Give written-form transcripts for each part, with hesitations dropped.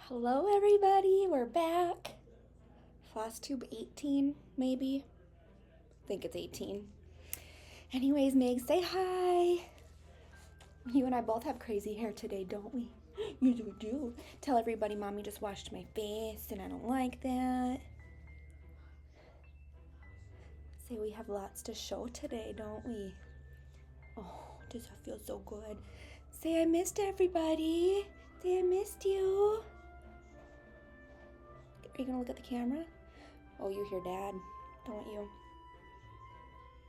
Hello everybody, we're back. Flosstube 18, maybe? I think it's 18. Anyways, Meg, say hi. You and I both have crazy hair today, don't we? Yes, we do. Tell everybody Mommy just washed my face and I don't like that. Say we have lots to show today, don't we? Oh, does that feel so good? Say I missed everybody. Say I missed you. Are you gonna look at the camera? Oh, you hear Dad, don't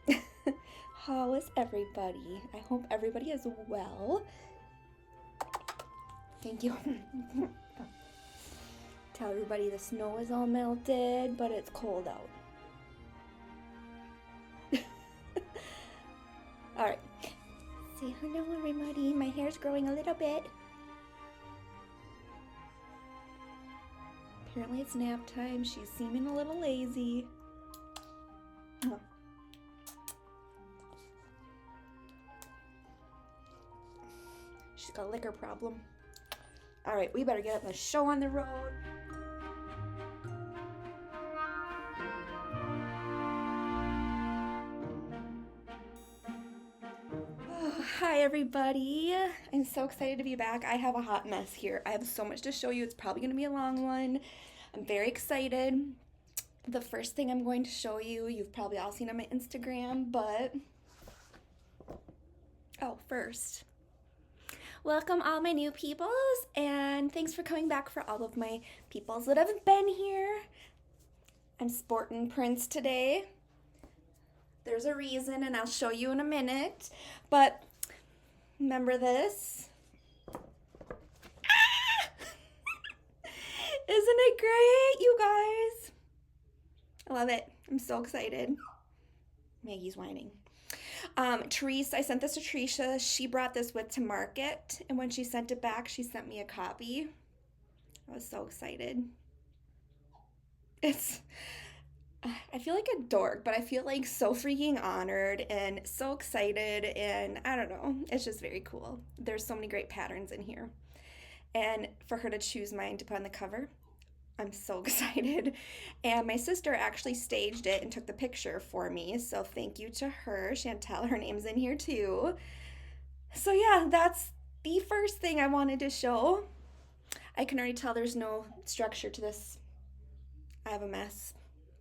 you? How is everybody? I hope everybody is well. Thank you. Tell everybody the snow is all melted, but it's cold out. Alright. Say hello everybody. My hair's growing a little bit. Apparently it's nap time. She's seeming a little lazy. She's got a liquor problem. Alright, we better get the show on the road. Hi everybody. I'm so excited to be back. I have a hot mess here. I have so much to show you. It's probably going to be a long one. I'm very excited. The first thing I'm going to show you, you've probably all seen on my Instagram, but first, welcome all my new peoples, and thanks for coming back for all of my peoples that have been here. I'm sporting Prince today. There's a reason, and I'll show you in a minute, but remember this? Isn't it great, you guys? I love it. I'm so excited. Maggie's whining. Teresa, I sent this to Teresa. She brought this with to market, and when she sent it back, she sent me a copy. I was so excited. I feel like a dork, but I feel like so freaking honored and so excited, and I don't know, it's just very cool. There's so many great patterns in here. And for her to choose mine to put on the cover, I'm so excited. And my sister actually staged it and took the picture for me, so thank you to her. Chantel, her name's in here too. So yeah, that's the first thing I wanted to show. I can already tell there's no structure to this. I have a mess,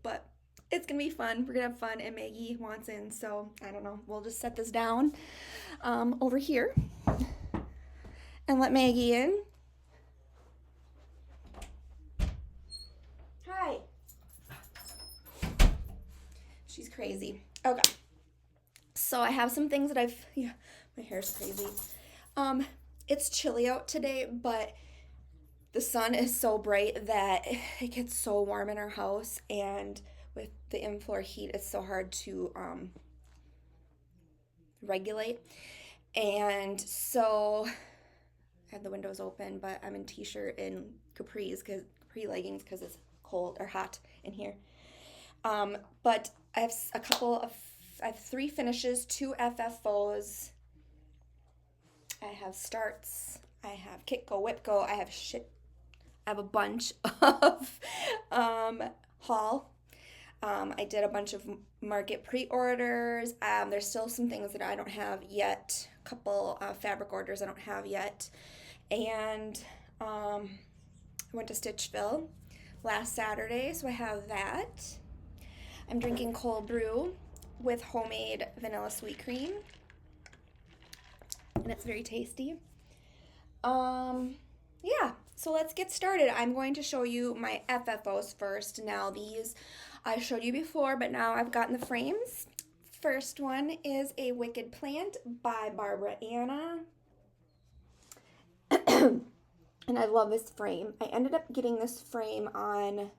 but it's gonna be fun. We're gonna have fun, and Maggie wants in, so I don't know. We'll just set this down over here and let Maggie in. Hi. She's crazy. Okay. So I have some things that my hair's crazy. It's chilly out today, but the sun is so bright that it gets so warm in our house, and with the in-floor heat, it's so hard to regulate. And so I have the windows open, but I'm in t-shirt and capri leggings because it's cold or hot in here. But I have I have 3 finishes, 2 FFOs. I have starts. I have KITGO, WIPGO. I have a bunch of haul. I did a bunch of market pre-orders. There's still some things that I don't have yet. A couple fabric orders I don't have yet. And I went to Stitchville last Saturday, so I have that. I'm drinking cold brew with homemade vanilla sweet cream, and it's very tasty. Yeah, so let's get started. I'm going to show you my FFOs first. Now these I showed you before, but now I've gotten the frames. First one is a Wicked Plant by Barbara Anna. And I love this frame. I ended up getting this frame on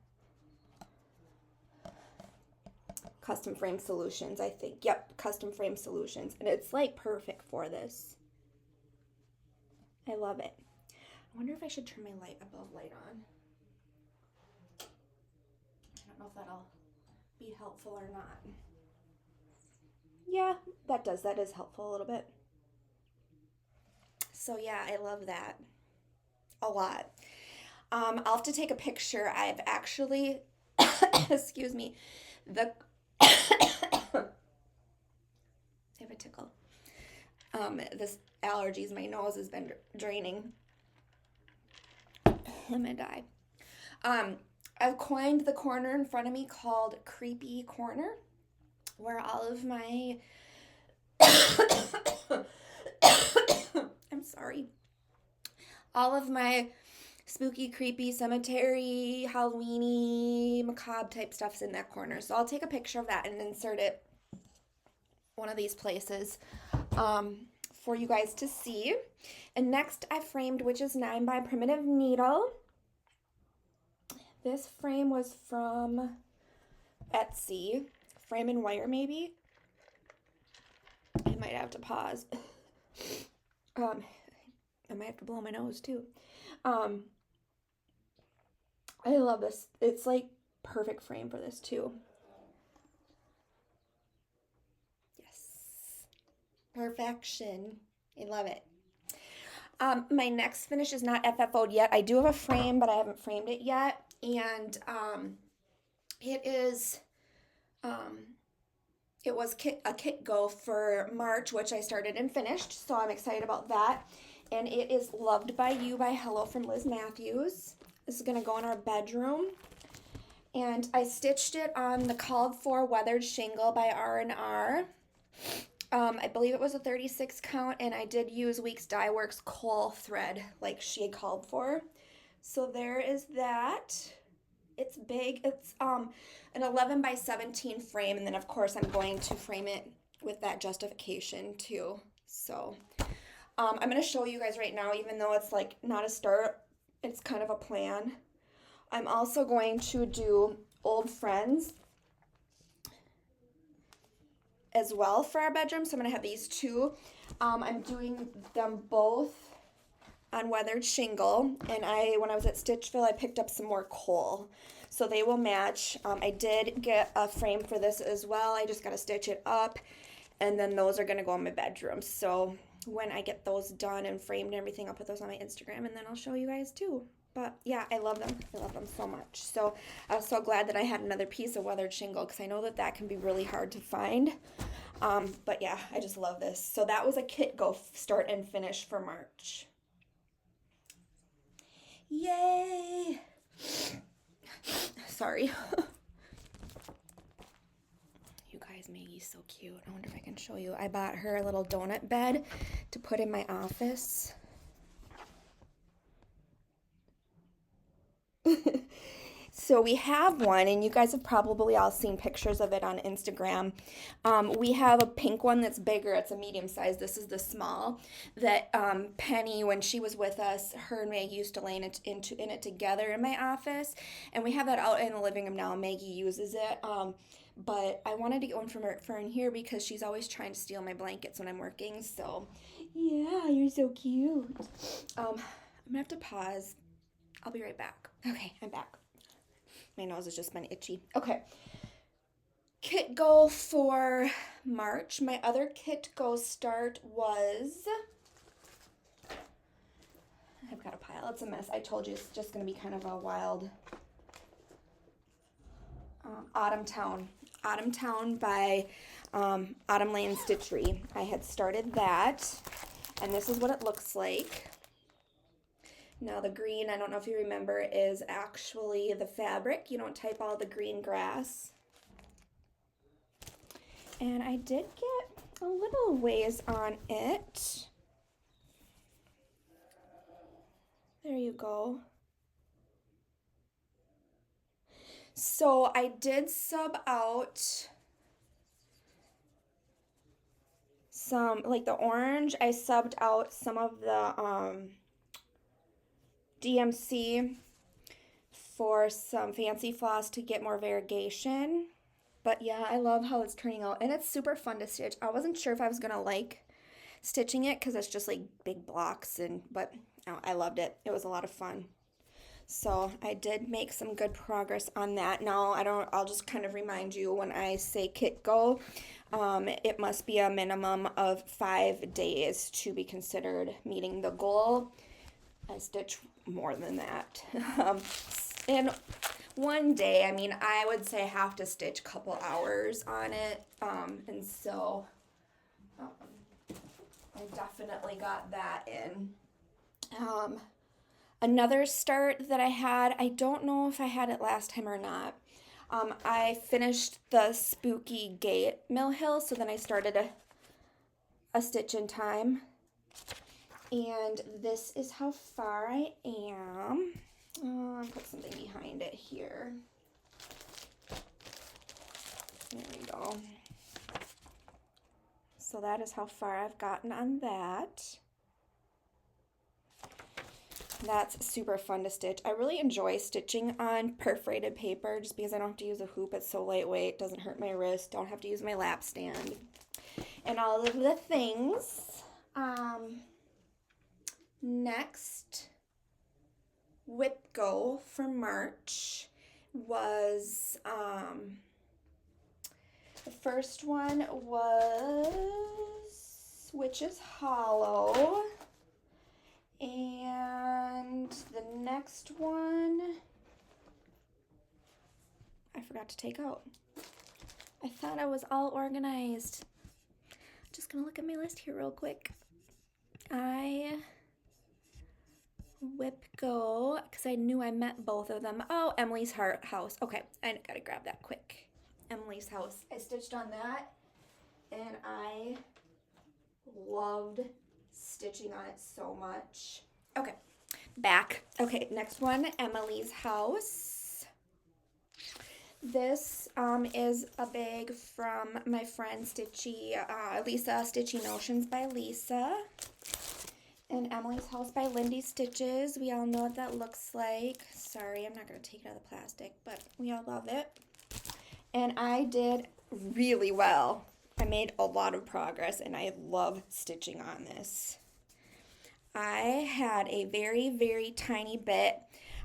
Custom Frame Solutions, I think. Yep, Custom Frame Solutions. And it's like perfect for this. I love it. I wonder if I should turn my above light on. I don't know if that'll be helpful or not. Yeah, that is helpful a little bit. So yeah, I love that a lot. I'll have to take a picture. I've actually, excuse me, I have a tickle. This allergies, my nose has been draining. I'm gonna die. I've coined the corner in front of me called Creepy Corner, where all of my, I'm sorry, all of my spooky, creepy, cemetery, Halloweeny, macabre type stuff's in that corner. So I'll take a picture of that and insert it one of these places for you guys to see. And next I framed Witch's 9 by Primitive Needle. This frame was from Etsy, Frame and Wire maybe. I might have to pause. I might have to blow my nose too. I love this. It's like perfect frame for this too. Yes. Perfection. I love it. My next finish is not FFO'd yet. I do have a frame, but I haven't framed it yet. And it is, it was a KITGO for March, which I started and finished. So I'm excited about that. And it is Loved by You by Hello from Liz Matthews. This is going to go in our bedroom. And I stitched it on the Called For Weathered Shingle by R&R. I believe it was a 36 count, and I did use Weeks Dye Works Kohl thread like she had called for. So there is that. It's big. It's an 11 by 17 frame, and then of course I'm going to frame it with that justification too. So I'm going to show you guys right now, even though it's like not a start, it's kind of a plan. I'm also going to do Old Friends as well for our bedroom. So I'm going to have these two. I'm doing them both on weathered shingle, and when I was at Stitchville, I picked up some more Kohl, so they will match. I did get a frame for this as well. I just got to stitch it up, and then those are going to go in my bedroom. So when I get those done and framed and everything, I'll put those on my Instagram, and then I'll show you guys too. But yeah, I love them. I love them so much. So I was so glad that I had another piece of weathered shingle, because I know that that can be really hard to find. But yeah, I just love this. So that was a KITGO start and finish for March. Yay! Sorry. You guys, Maggie's so cute. I wonder if I can show you. I bought her a little donut bed to put in my office. So we have one, and you guys have probably all seen pictures of it on Instagram. We have a pink one that's bigger. It's a medium size. This is the small that Penny, when she was with us, her and Maggie used to lay in it together in my office. And we have that out in the living room now. Maggie uses it. But I wanted to get one for in here because she's always trying to steal my blankets when I'm working. So, yeah, you're so cute. I'm going to have to pause. I'll be right back. Okay, I'm back. My nose has just been itchy. Okay. KITGO for March. My other KITGO start was... I've got a pile. It's a mess. I told you it's just going to be kind of a wild... Autumn Town. Autumn Town by Autumn Lane Stitchery. I had started that, and this is what it looks like. Now the green, I don't know if you remember, is actually the fabric. You don't type all the green grass. And I did get a little ways on it. There you go. So I did sub out some, like the orange, I subbed out some of the DMC for some fancy floss to get more variegation. But yeah, I love how it's turning out, and it's super fun to stitch. I wasn't sure if I was gonna like stitching it because it's just like big blocks, but I loved it. It was a lot of fun. So I did make some good progress on that. Now I'll just kind of remind you, when I say KITGO, it must be a minimum of 5 days to be considered meeting the goal. I stitch more than that. And one day, I mean, I would say I have to stitch a couple hours on it. And so I definitely got that in. Another start that I had, I don't know if I had it last time or not. I finished the Spooky Gate Mill Hill, so then I started a stitch in time. And this is how far I am. I'll put something behind it here. There we go. So that is how far I've gotten on that. That's super fun to stitch. I really enjoy stitching on perforated paper just because I don't have to use a hoop. It's so lightweight, doesn't hurt my wrist, don't have to use my lap stand. And all of the things. Next, WIPGO for March was, the first one was Witch's Hollow, and the next one, I forgot to take out. I thought I was all organized. Just gonna look at my list here real quick. WIPGO, because I knew I met both of them. Oh, Emily's House. Okay, I gotta grab that quick. Emily's House. I stitched on that, and I loved stitching on it so much. Okay, back. Okay, next one, Emily's House. This is a bag from my friend Stitchy, Lisa, Stitchy Notions by Lisa. And Emily's House by Lindy Stitches. We all know what that looks like. Sorry, I'm not going to take it out of the plastic, but we all love it. And I did really well. I made a lot of progress, and I love stitching on this. I had a very, very tiny bit.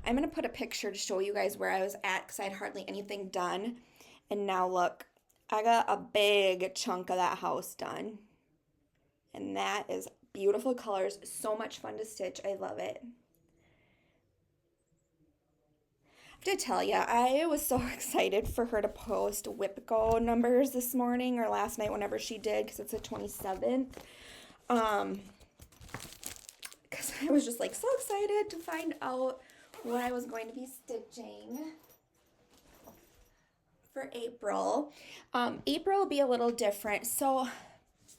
I'm going to put a picture to show you guys where I was at because I had hardly anything done. And now look, I got a big chunk of that house done. And that is beautiful colors, so much fun to stitch. I love it. I have to tell you, I was so excited for her to post WIPGO numbers this morning or last night, whenever she did, because it's the 27th. Because I was just like so excited to find out what I was going to be stitching for April. April will be a little different. So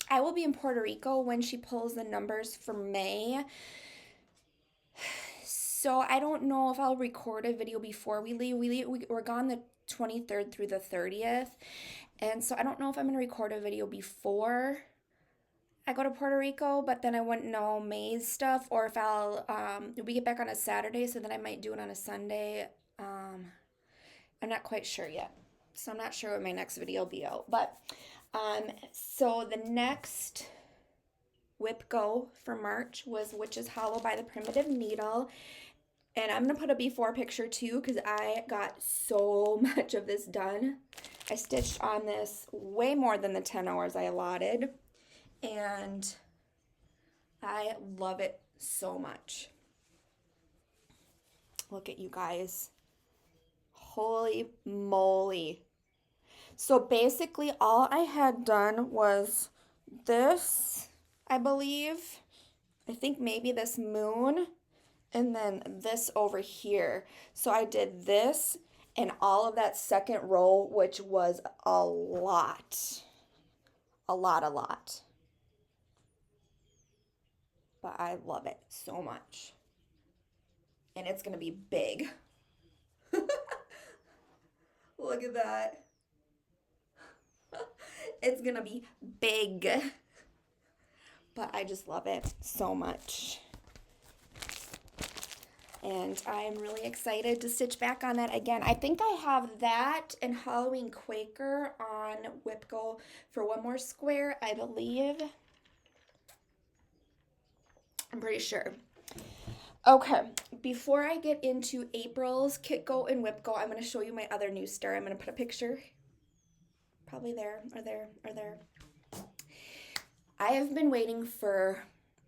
I will be in Puerto Rico when she pulls the numbers for May. So I don't know if I'll record a video before we leave. We're gone the 23rd through the 30th. And so I don't know if I'm going to record a video before I go to Puerto Rico, but then I wouldn't know May's stuff, or if we get back on a Saturday, so then I might do it on a Sunday. I'm not quite sure yet. So I'm not sure when my next video will be out. But, so the next WIPGO for March was Witch's Hollow by the Primitive Needle. And I'm going to put a before picture too, because I got so much of this done. I stitched on this way more than the 10 hours I allotted. And I love it so much. Look at you guys. Holy moly. So basically all I had done was this, I believe. I think maybe this moon. And then this over here. So I did this and all of that second row, which was a lot. A lot. But I love it so much. And it's going to be big. Look at that. It's going to be big. But I just love it so much. And I'm really excited to stitch back on that again. I think I have that and Halloween Quaker on WIPGO for one more square, I believe. I'm pretty sure. Okay, before I get into April's KITGO and WIPGO, I'm going to show you my other new star. I'm going to put a picture probably there or there or there. I have been waiting for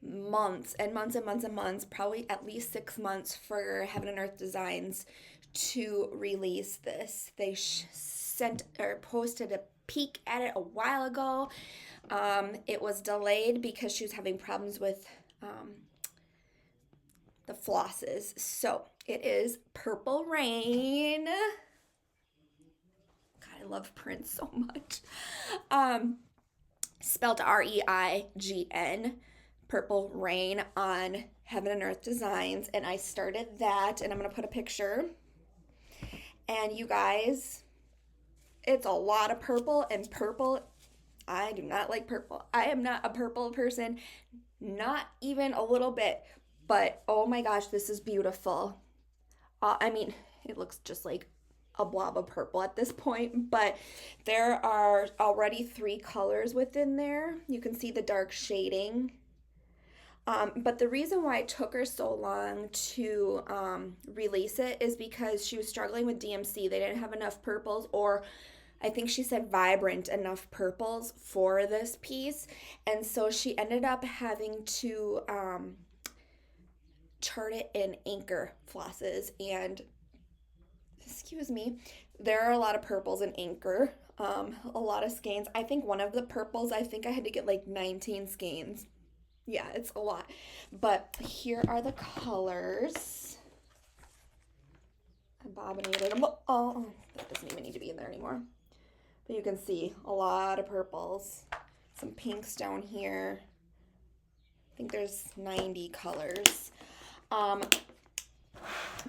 months and months and months and months, probably at least 6 months for Heaven and Earth Designs to release this. They sent or posted a peek at it a while ago. It was delayed because she was having problems with the flosses. So it is Purple Rain. God, I love Prince so much. Spelled REIGN, Purple Rain, on Heaven and Earth Designs. And I started that, and I'm going to put a picture. And you guys, it's a lot of purple, and purple, I do not like purple. I am not a purple person, not even a little bit. But oh my gosh, this is beautiful. I mean, it looks just like a blob of purple at this point, but there are already 3 colors within there. You can see the dark shading. But the reason why it took her so long to release it is because she was struggling with DMC. They didn't have enough purples, or I think she said vibrant enough purples for this piece. And so she ended up having to chart it in anchor flosses. And excuse me, there are a lot of purples in anchor, a lot of skeins. I think one of the purples, I think I had to get like 19 skeins. Yeah, it's a lot. But here are the colors. I bobbinated them. Oh, that doesn't even need to be in there anymore. But you can see a lot of purples. Some pinks down here. I think there's 90 colors.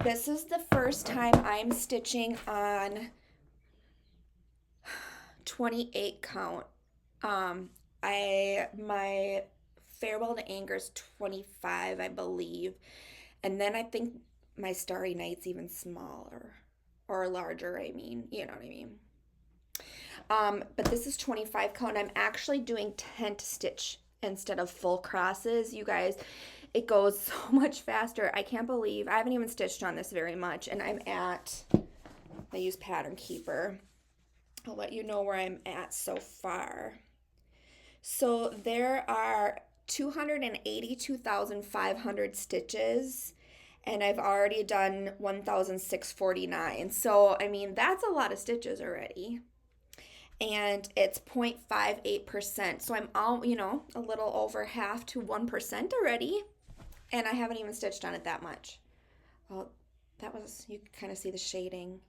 This is the first time I'm stitching on 28 count. My Farewell to Anger is 25, I believe. And then I think my Starry Night's even smaller, or larger, I mean. You know what I mean. But this is 25 count. I'm actually doing tent stitch instead of full crosses. You guys, it goes so much faster. I can't believe, I haven't even stitched on this very much, and I use Pattern Keeper. I'll let you know where I'm at so far. So there are 282,500 stitches, and I've already done 1,649. So, I mean, that's a lot of stitches already. And it's 0.58%. So I'm all, a little over half to 1% already. And I haven't even stitched on it that much. Well, you can kind of see the shading.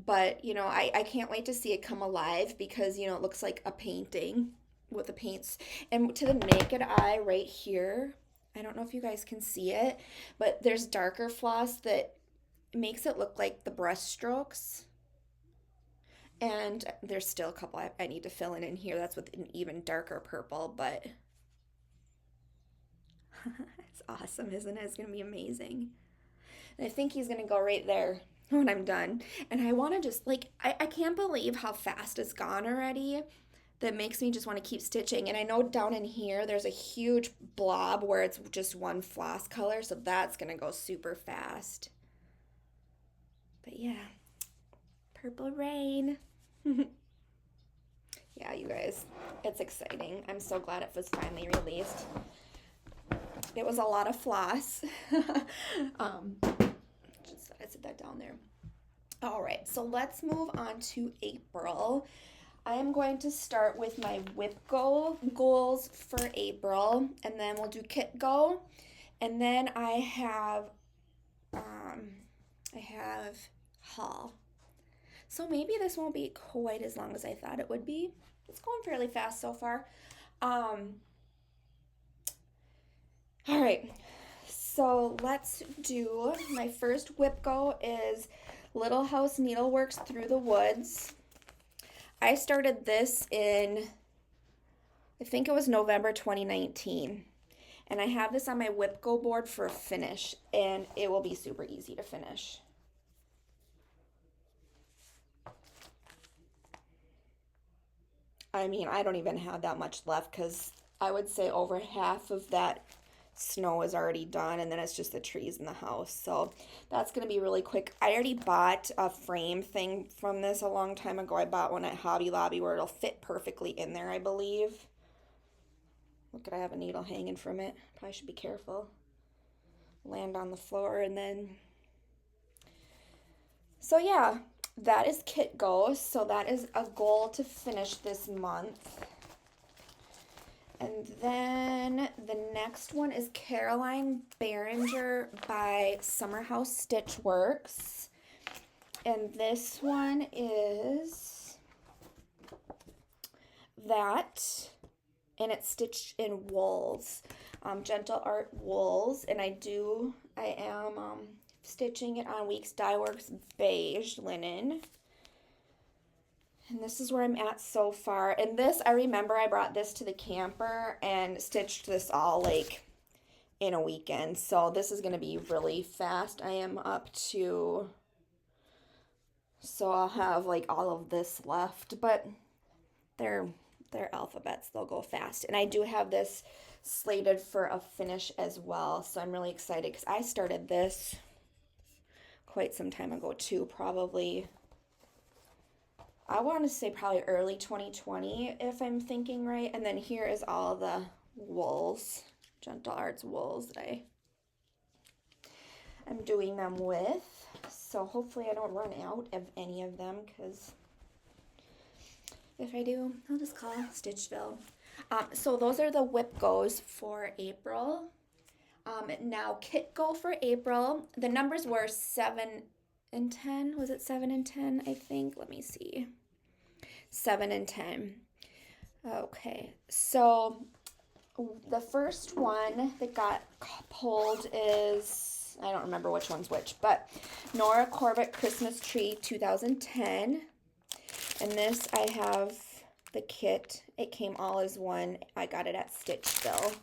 But, I can't wait to see it come alive because, it looks like a painting with the paints. And to the naked eye right here, I don't know if you guys can see it, but there's darker floss that makes it look like the brush strokes. And there's still a couple I need to fill in here. That's with an even darker purple, but it's awesome, isn't it? It's going to be amazing. And I think he's going to go right there when I'm done. And I want to just, I can't believe how fast it's gone already. That makes me just want to keep stitching. And I know down in here, there's a huge blob where it's just one floss color. So that's going to go super fast. But yeah, Purple Rain. Yeah, you guys, it's exciting. I'm so glad it was finally released. It was a lot of floss. Just set that down there. All right, so let's move on to April. I am going to start with my WIPGO goals for April, and then we'll do KITGO, and then I have haul. So maybe this won't be quite as long as I thought it would be. It's going fairly fast so far. All right, so let's do, my first WIPGO is Little House Needleworks Through the Woods. I started this in, I think it was November 2019. And I have this on my WIPGO board for a finish, and it will be super easy to finish. I mean, I don't even have that much left because I would say over half of that snow is already done, and then it's just the trees in the house. So that's going to be really quick. I already bought a frame thing from this a long time ago. I bought one at Hobby Lobby where it'll fit perfectly in there, I believe. Look at, I have a needle hanging from it. Probably should be careful. Land on the floor and then. So yeah, that is KITGO. So that is a goal to finish this month. And then the next one is Caroline Behringer by Summer House Stitchworks. And this one is that, and it's stitched in wools, Gentle Art wools. And I am stitching it on Weeks Dye Works beige linen. And this is where I'm at so far. And this, I remember I brought this to the camper and stitched this all like in a weekend. So this is going to be really fast. I am up to, so I'll have like all of this left, but they're alphabets. They'll go fast. And I do have this slated for a finish as well. So I'm really excited because I started this quite some time ago too, probably. I want to say probably early 2020 if I'm thinking right. And then here is all the wools, Gentle Arts wools that I'm doing them with. So hopefully I don't run out of any of them, because if I do, I'll just call Stitchville. So those are the WIPGOs for April. Now KITGO for April, the numbers were 7 and 10. Was it 7 and 10? I think. Let me see. 7 and 10. Okay, so the first one that got pulled is, I don't remember which one's which, but Nora Corbett Christmas Tree 2010. And this, I have the kit. It came all as one. I got it at Stitchville.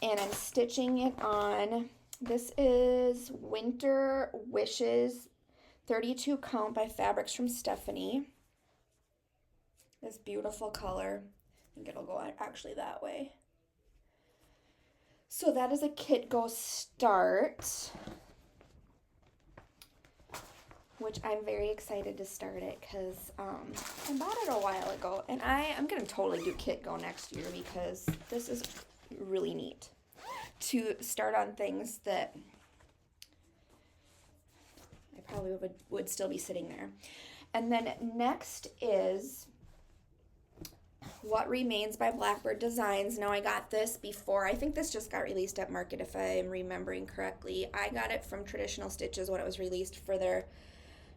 And I'm stitching it on, this is Winter Wishes 32 count by Fabrics from Stephanie. This beautiful color. I think it'll go actually that way. So that is a KITGO start, which I'm very excited to start it because I bought it a while ago, and I'm going to totally do KITGO next year because this is really neat to start on things that I probably would still be sitting there. And then next is What Remains by Blackbird Designs. Now I got this before. I think this just got released at Market if I'm remembering correctly. I got it from Traditional Stitches when it was released for their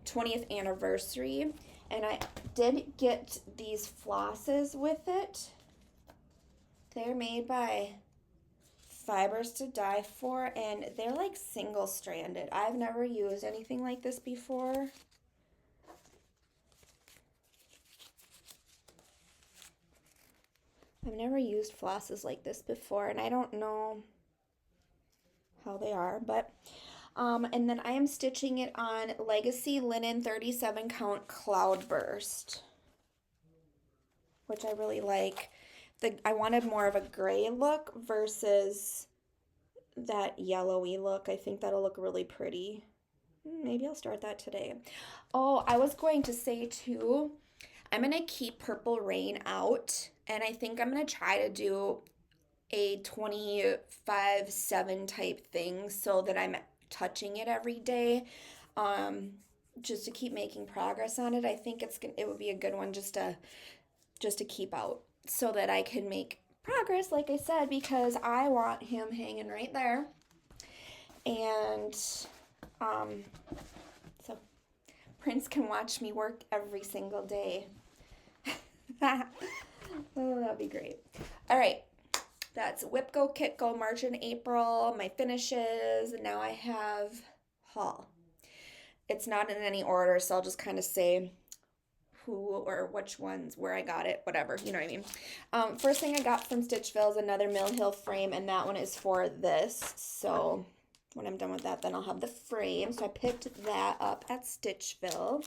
20th anniversary. And I did get these flosses with it. They're made by Fibers to Die For, and they're like single-stranded. I've never used anything like this before. I've never used flosses like this before, and I don't know how they are, but and then I am stitching it on Legacy Linen 37 count Cloudburst, which I really like. I wanted more of a gray look versus that yellowy look. I think that'll look really pretty. Maybe I'll start that today. Oh, I was going to say too, I'm going to keep Purple Rain out, and I think I'm going to try to do a 25/7 type thing so that I'm touching it every day, just to keep making progress on it. I think it would be a good one just to keep out so that I can make progress, like I said, because I want him hanging right there. And so Prince can watch me work every single day. Oh, that'd be great. All right, that's WIPGO, KITGO, March and April, my finishes. Now I have haul. It's not in any order, so I'll just kind of say who or which ones, where I got it, whatever, you know what I mean. First thing I got from Stitchville is another Mill Hill frame, and that one is for this. So when I'm done with that, then I'll have the frame. So I picked that up at Stitchville.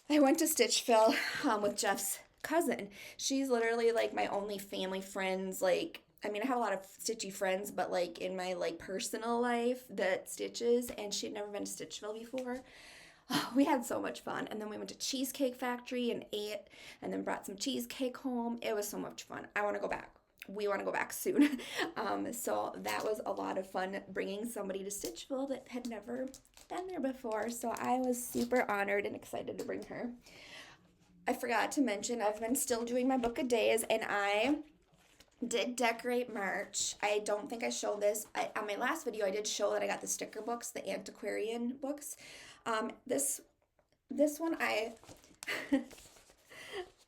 I went to Stitchville with Jeff's cousin. She's literally like my only family friends. Like, I mean, I have a lot of Stitchy friends, but like in my like personal life that stitches, and she'd never been to Stitchville before. Oh, we had so much fun. And then we went to Cheesecake Factory and ate, and then brought some cheesecake home. It was so much fun. I want to go back. We want to go back soon. So that was a lot of fun, bringing somebody to Stitchville that had never been there before. So I was super honored and excited to bring her. I forgot to mention, I've been still doing my book of days, and I did decorate March. I don't think I showed this. On my last video, I did show that I got the sticker books, the antiquarian books. This one, I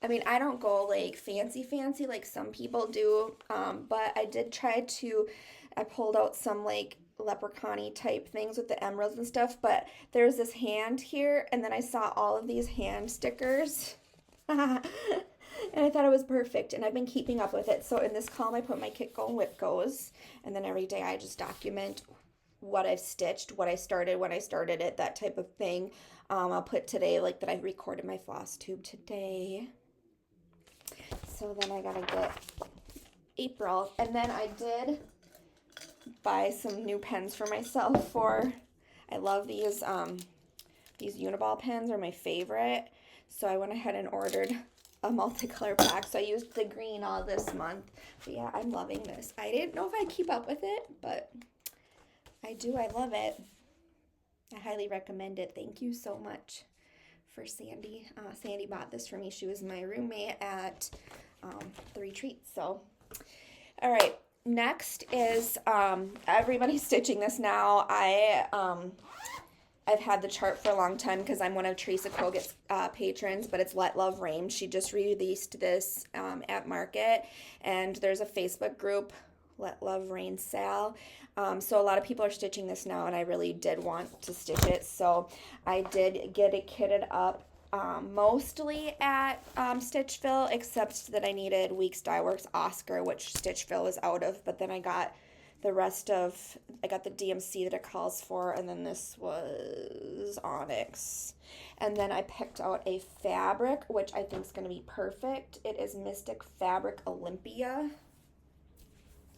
mean, I don't go like fancy like some people do, but I did try to, I pulled out some like leprechaun-y type things with the emeralds and stuff, but there's this hand here, and then I saw all of these hand stickers. And I thought it was perfect, and I've been keeping up with it. So in this column, I put my KITGO and WIPGOs, and then every day I just document what I've stitched, what I started, when I started it, that type of thing. I'll put today, like that I recorded my Flosstube today. So then I gotta get April, and then I did buy some new pens for myself. I love these Uniball pens are my favorite. So I went ahead and ordered a multicolor pack. So I used the green all this month. But yeah, I'm loving this. I didn't know if I'd keep up with it, but I do. I love it. I highly recommend it. Thank you so much for Sandy. Sandy bought this for me. She was my roommate at the retreat. So, all right. Next is everybody's stitching this now. I've had the chart for a long time because I'm one of Teresa Koget's patrons, but it's Let Love Reign. She just released this at Market, and there's a Facebook group, Let Love Reign Sal. So a lot of people are stitching this now, and I really did want to stitch it. So I did get it kitted up mostly at Stitchville, except that I needed Weeks Dye Works Oscar, which Stitchville is out of, but then I got the rest of, I got the DMC that it calls for, and then this was Onyx. And then I picked out a fabric, which I think is going to be perfect. It is Mystic Fabric Olympia.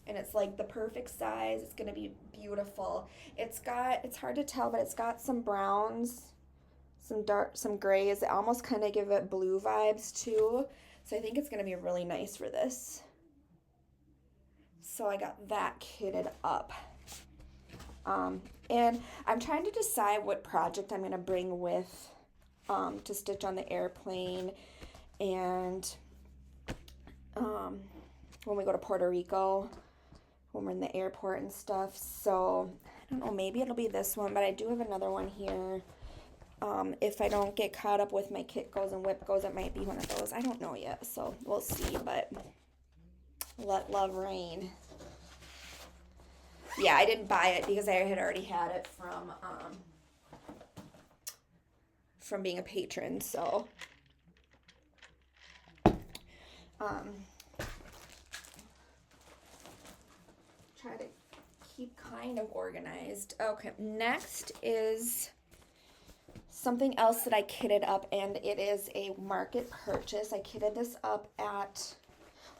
And it's like the perfect size. It's going to be beautiful. It's hard to tell, but it's got some browns, some grays that almost kind of give it blue vibes too. So I think it's going to be really nice for this. So I got that kitted up. And I'm trying to decide what project I'm going to bring with to stitch on the airplane and when we go to Puerto Rico, when we're in the airport and stuff. So I don't know, maybe it'll be this one, but I do have another one here. If I don't get caught up with my KITGOs and WIPGOs, it might be one of those. I don't know yet, so we'll see, but Let Love Reign. Yeah, I didn't buy it because I had already had it from being a patron, so try to keep kind of organized. Okay, next is something else that I kitted up, and it is a Market purchase. I kitted this up at,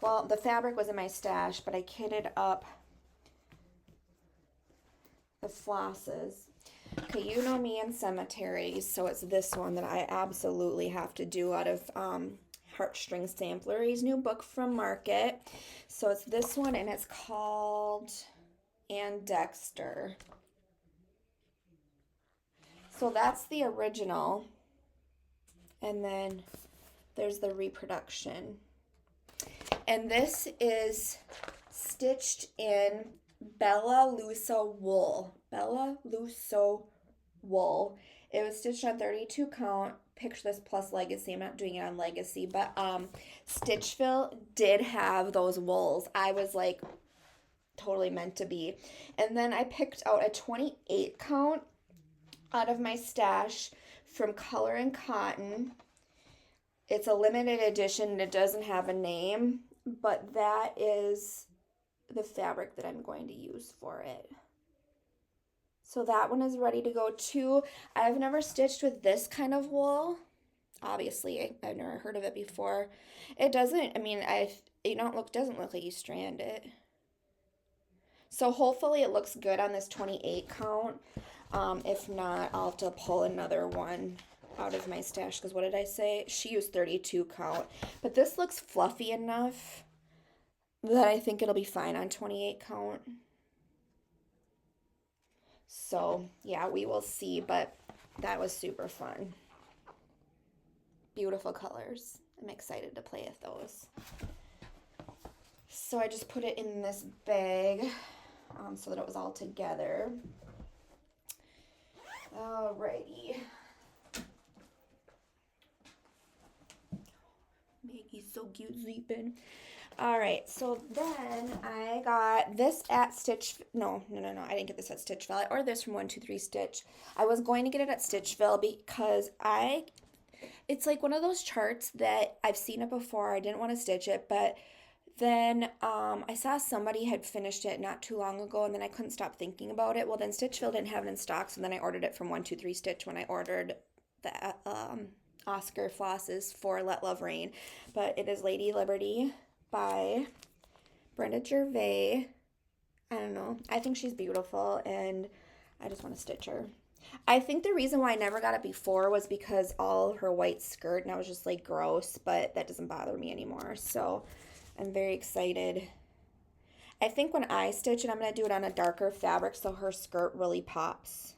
well, the fabric was in my stash, but I kitted up the flosses. Okay, you know me and cemeteries, so it's this one that I absolutely have to do out of Heartstring Samplery's new book from Market. So it's this one, and it's called Ann Dexter. So that's the original, and then there's the reproduction. And this is stitched in Bella Lusso wool. Bella Lusso wool. It was stitched on 32 count. Picture this plus Legacy. I'm not doing it on Legacy, but Stitchville did have those wools. I was like totally meant to be. And then I picked out a 28 count out of my stash from Color and Cotton. It's a limited edition and it doesn't have a name, but that is the fabric that I'm going to use for it. So that one is ready to go too. I've never stitched with this kind of wool. Obviously, I've never heard of it before. It doesn't, I mean, doesn't look like you strand it. So hopefully it looks good on this 28 count. If not, I'll have to pull another one out of my stash, because what did I say? She used 32 count. But this looks fluffy enough that I think it'll be fine on 28 count. So, yeah, we will see, but that was super fun. Beautiful colors. I'm excited to play with those. So I just put it in this bag so that it was all together. Alrighty. Maggie's so cute sleeping. Alright, so then I got this at Stitch. No, I didn't get this at Stitchville. I ordered this from 123 Stitch. I was going to get it at Stitchville because it's like one of those charts that I've seen it before. I didn't want to stitch it, but then I saw somebody had finished it not too long ago, and then I couldn't stop thinking about it. Well, then Stitchville didn't have it in stock, so then I ordered it from 123 Stitch when I ordered the Oscar flosses for Let Love Rain. But it is Lady Liberty by Brenda Gervais. I don't know. I think she's beautiful, and I just want to stitch her. I think the reason why I never got it before was because all her white skirt, and I was just like, gross, but that doesn't bother me anymore. So I'm very excited. I think when I stitch it, I'm going to do it on a darker fabric so her skirt really pops.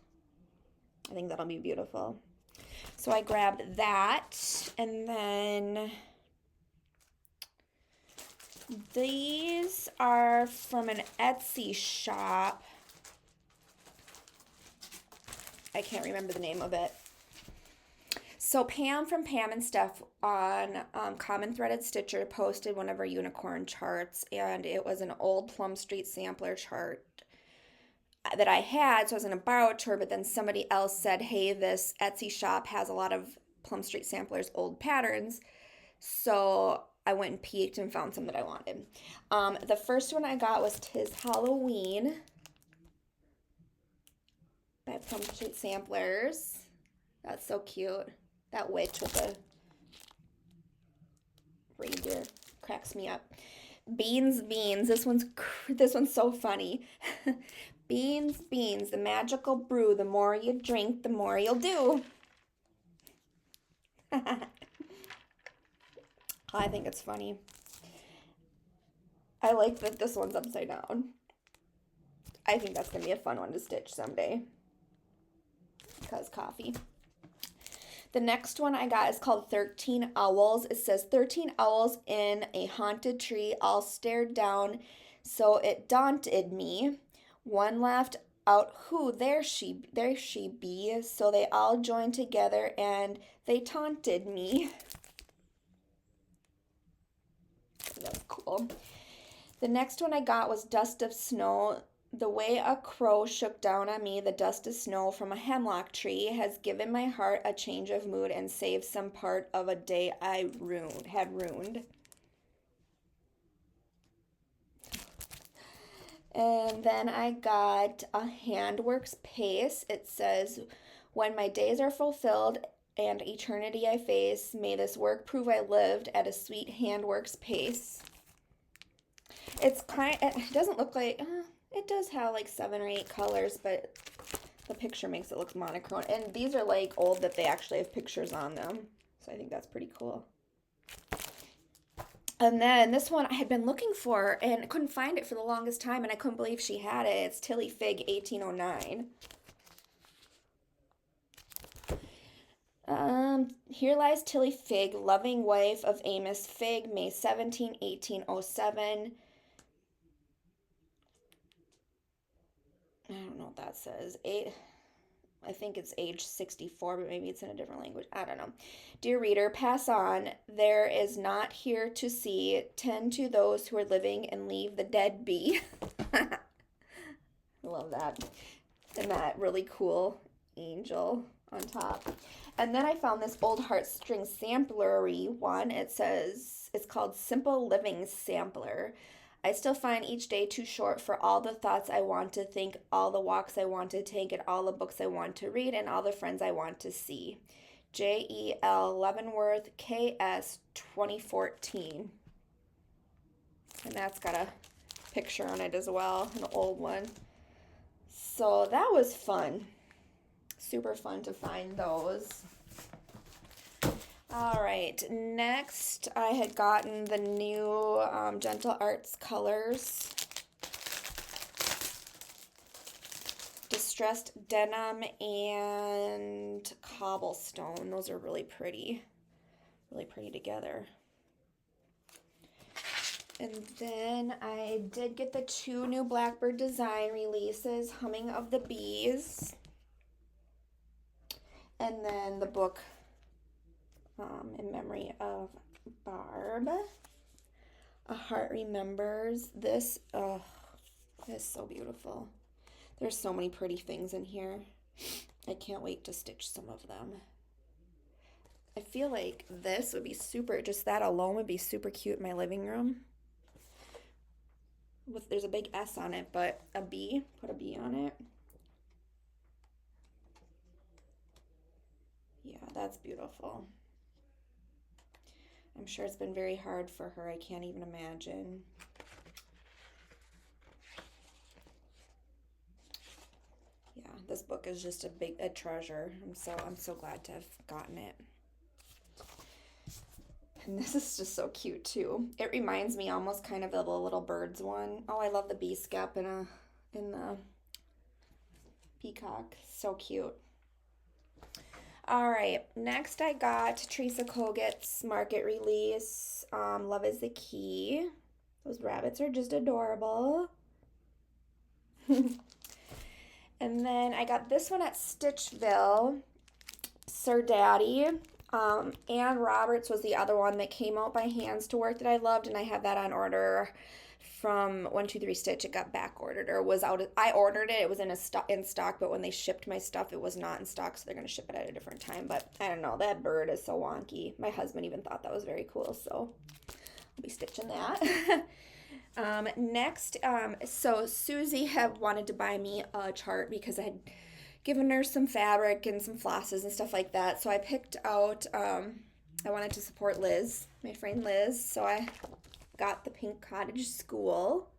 I think that'll be beautiful. So I grabbed that, and then these are from an Etsy shop. I can't remember the name of it. So Pam from Pam and Steph on Common Threaded Stitcher posted one of her unicorn charts, and it was an old Plum Street sampler chart that I had, so I was going to borrow it to her, but then somebody else said, hey, this Etsy shop has a lot of Plum Street samplers old patterns, so I went and peeked and found some that I wanted. The first one I got was Tis Halloween by Plum Street Samplers. That's so cute. That witch with the reindeer cracks me up. Beans, Beans. This one's so funny. Beans, Beans, the magical brew. The more you drink, the more you'll do. I think it's funny. I like that this one's upside down. I think that's going to be a fun one to stitch someday. Because coffee. The next one I got is called 13 Owls. It says 13 owls in a haunted tree all stared down, so it daunted me. One laughed out, "Who, there she be." So they all joined together and they taunted me. That's cool. The next one I got was Dust of Snow. The way a crow shook down on me, the dust of snow from a hemlock tree has given my heart a change of mood and saved some part of a day I had ruined. And then I got a Handworks Pace. It says, when my days are fulfilled and eternity I face, may this work prove I lived at a sweet Handworks pace. It doesn't look like, it does have like 7 or 8 colors, but the picture makes it look monochrome. And these are like old that they actually have pictures on them. So I think that's pretty cool. And then this one I had been looking for and couldn't find it for the longest time, and I couldn't believe she had it. It's Tilly Fig 1809. Here lies Tilly Fig, loving wife of Amos Fig, May 17, 1807. I don't know what that says. I think it's age 64, but maybe it's in a different language. I don't know. Dear reader, pass on. There is not here to see. Tend to those who are living and leave the dead be. I love that. And that really cool angel on top. And then I found this old heartstring samplery one. It says, it's called Simple Living Sampler. I still find each day too short for all the thoughts I want to think, all the walks I want to take, and all the books I want to read, and all the friends I want to see. J.E.L. Leavenworth, K.S. 2014. And that's got a picture on it as well, an old one. So that was fun. Super fun to find those. All right, next I had gotten the new Gentle Arts colors. Distressed Denim and Cobblestone. Those are really pretty together. And then I did get the 2 new Blackbird design releases, Humming of the Bees. And then the book in memory of Barb. A Heart Remembers. This is so beautiful. There's so many pretty things in here. I can't wait to stitch some of them. I feel like this would be super, just that alone would be super cute in my living room. There's a big S on it, but a B, put a B on it. Yeah, that's beautiful. I'm sure it's been very hard for her. I can't even imagine. Yeah, this book is just a treasure. I'm so glad to have gotten it. And this is just so cute too. It reminds me almost kind of the little birds one. Oh, I love the bee scap in the peacock. So cute. All right, next I got Teresa Kogut's market release, Love is the Key. Those rabbits are just adorable. And then I got this one at Stitchville, Sir Daddy. Anne Roberts was the other one that came out by Hands to Work that I loved, and I had that on order from 123 Stitch. It got back ordered, or was out. I ordered it. It was in stock, but when they shipped my stuff, it was not in stock, so they're going to ship it at a different time. But I don't know. That bird is so wonky. My husband even thought that was very cool, so I'll be stitching that. Next, so Susie had wanted to buy me a chart because I had given her some fabric and some flosses and stuff like that. So I picked out, I wanted to support Liz, my friend Liz. So I got the Pink Cottage School.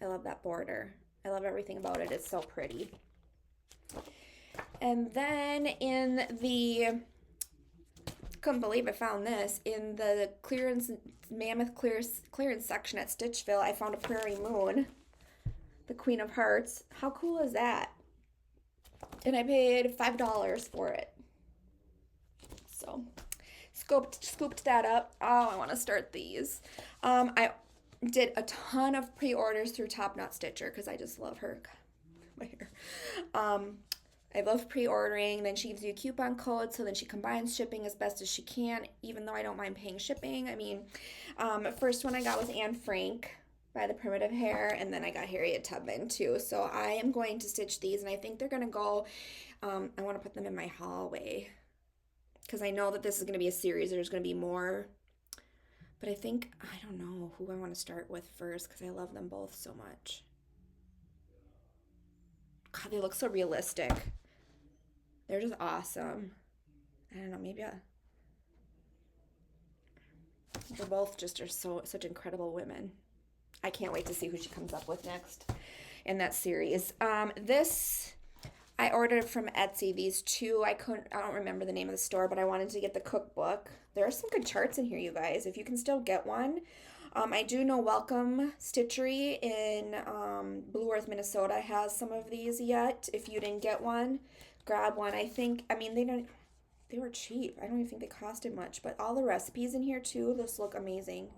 I love that border. I love everything about it. It's so pretty. And then in the, couldn't believe I found this, in the mammoth clearance section at Stitchville, I found a Prairie Moon, the Queen of Hearts. How cool is that? And I paid $5 for it. So scooped that up. Oh, I want to start these. I did a ton of pre-orders through Top Knot Stitcher because I just love her. My hair. I love pre-ordering. Then she gives you a coupon code, so then she combines shipping as best as she can, even though I don't mind paying shipping. I mean, first one I got was Anne Frank by the Primitive Hair, and then I got Harriet Tubman too. So I am going to stitch these, and I think they're gonna go, I want to put them in my hallway because I know that this is gonna be a series. There's gonna be more, but I think, I don't know who I want to start with first because I love them both so much. God, they look so realistic. They're just awesome. I don't know, maybe they're both just are such incredible women. I can't wait to see who she comes up with next in that series. This I ordered from Etsy. These two, I don't remember the name of the store, but I wanted to get the cookbook. There are some good charts in here, you guys, if you can still get one. I do know Welcome Stitchery in Blue Earth, Minnesota has some of these yet. If you didn't get one, grab one. They were cheap. I don't even think they costed much, but all the recipes in here too, those look amazing.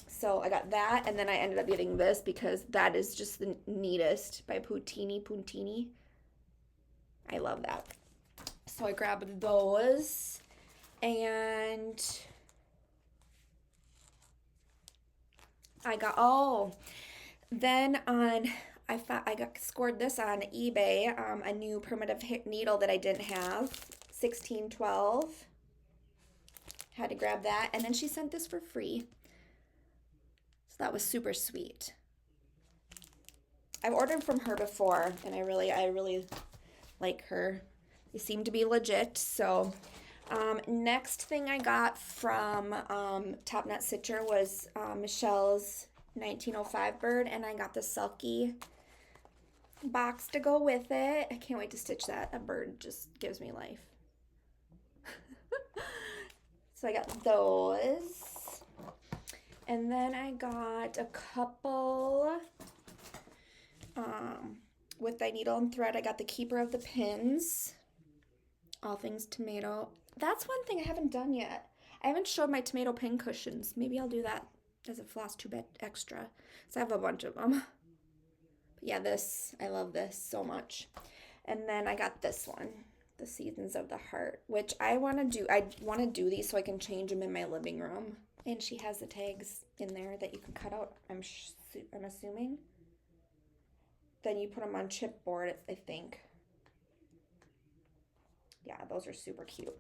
So I got that, and then I ended up getting this because that is just the neatest, by Puntini. I love that. So I grabbed those, and I scored this on eBay, a new primitive needle that I didn't have, 1612. Had to grab that, and then she sent this for free. So that was super sweet. I've ordered from her before, and I really like her. They seem to be legit. So next thing I got from Top Knot Stitcher was Michelle's 1905 bird, and I got the Sulky box to go with it. I can't wait to stitch that. That bird just gives me life. So I got those. And then I got a couple with my needle and thread. I got the Keeper of the Pins. All things tomato. That's one thing I haven't done yet. I haven't showed my tomato pin cushions. Maybe I'll do that as a Flosstube extra. So I have a bunch of them. But yeah, this, I love this so much. And then I got this one, the Seasons of the Heart, which I want to do. I want to do these so I can change them in my living room. And she has the tags in there that you can cut out, I'm assuming. Then you put them on chipboard, I think. Yeah, those are super cute.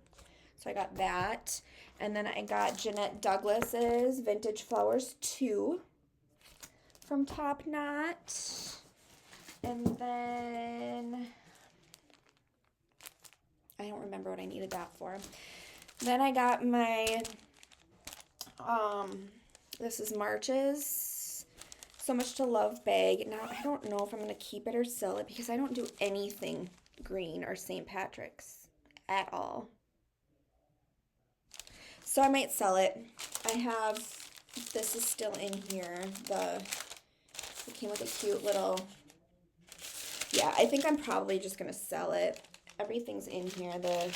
So I got that. And then I got Jeanette Douglas's Vintage Flowers 2 from Top Knot. And then I don't remember what I needed that for. Then I got my, this is March's So Much to Love bag. Now, I don't know if I'm going to keep it or sell it because I don't do anything green or St. Patrick's at all. So I might sell it. I have, this is still in here. It came with a cute little, yeah, I think I'm probably just going to sell it. Everything's in here. The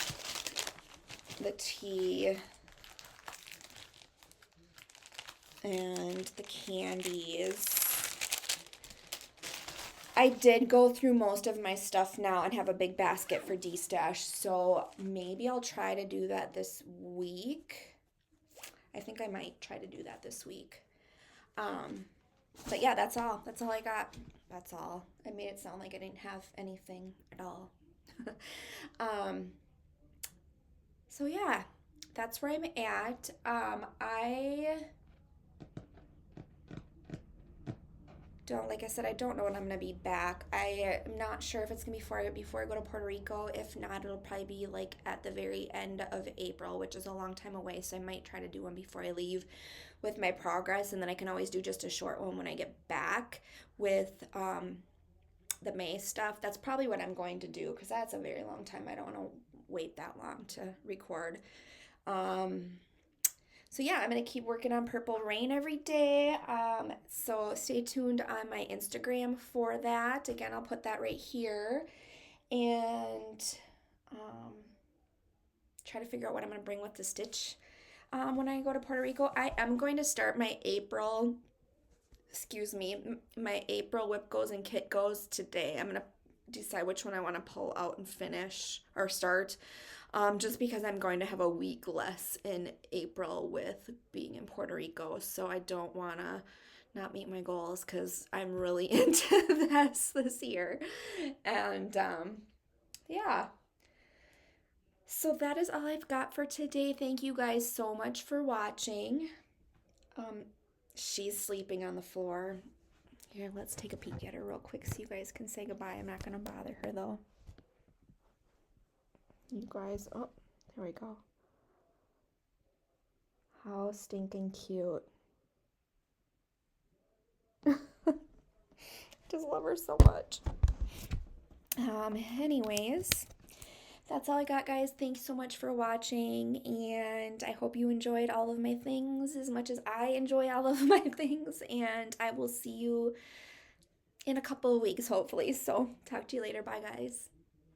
tea and the candies. I did go through most of my stuff now and have a big basket for de-stash, so maybe I'll try to do that this week. I think I might try to do that this week. But yeah, that's all. That's all I got. That's all. I made it sound like I didn't have anything at all. So yeah, that's where I'm at. Like I said, I don't know when I'm going to be back. I am not sure if it's going to be before I go to Puerto Rico. If not, it'll probably be like at the very end of April, which is a long time away. So I might try to do one before I leave with my progress. And then I can always do just a short one when I get back with the May stuff. That's probably what I'm going to do because that's a very long time. I don't want to wait that long to record. So yeah, I'm going to keep working on Purple Rain every day. So stay tuned on my Instagram for that. Again, I'll put that right here. And try to figure out what I'm going to bring with the stitch when I go to Puerto Rico. I am going to start my April WIPGOs and KITGOs today. I'm going to decide which one I want to pull out and finish or start. Just because I'm going to have a week less in April with being in Puerto Rico. So I don't want to not meet my goals because I'm really into this year. And yeah. So that is all I've got for today. Thank you guys so much for watching. She's sleeping on the floor. Here, let's take a peek at her real quick so you guys can say goodbye. I'm not going to bother her though. You guys, oh, there we go. How stinking cute. Just love her so much. Anyways, that's all I got, guys. Thanks so much for watching, and I hope you enjoyed all of my things as much as I enjoy all of my things, and I will see you in a couple of weeks, hopefully. So, talk to you later. Bye, guys.